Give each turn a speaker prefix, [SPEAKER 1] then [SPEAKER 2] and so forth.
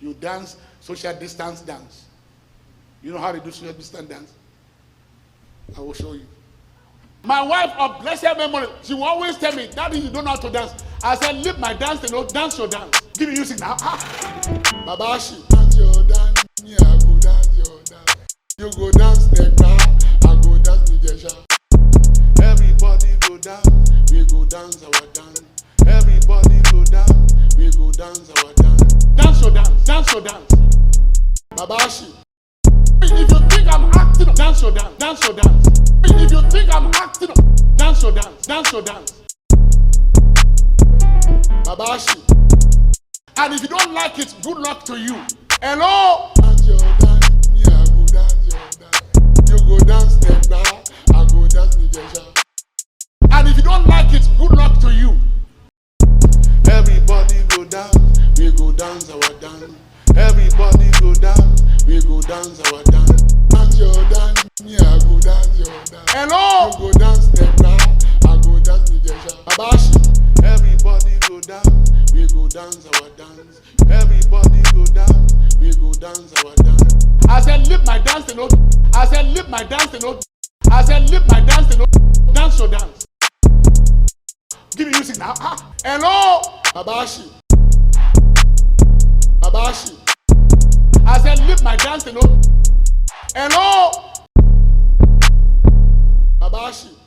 [SPEAKER 1] You dance social distance dance. You know how they do social distance dance? I will show you. My wife of blessed memory, she will always tell me, Daddy, you don't know how to dance. I said, leave my dance and dance your dance. Give me music now. Babashi, dance your dance. Yeah, I go dance your dance. You go dance the crowd, I go dance the gesha. Everybody go dance, we go dance our dance. Everybody go dance, we go dance our dance. Dance your dance, dance your dance. Babashi. If you think I'm acting, dance your dance, dance your dance. If you think I'm acting, dance your dance, dance your dance. Babashi. And if you don't like it, good luck to you. Hello? Dance your dance, yeah, I go dance your dance. You go dance the now, I go dance the gesha. And if you don't like it, good luck to you. Everybody go dance, we go dance our dance. Everybody go dance, we go dance our dance. Dance your dance, yeah, I go dance your dance. Hello? You go dance the crowd, I go dance the gesha. Babashi. Everybody go dance, we go dance our dance. Everybody go dance, we go dance our dance. I said, leave my dance and I said, leave my dance and I said, leave my dance and dance your dance. Give me music now. Hello? Babashi. Babashi. I said, leave my dance and hello? Babashi.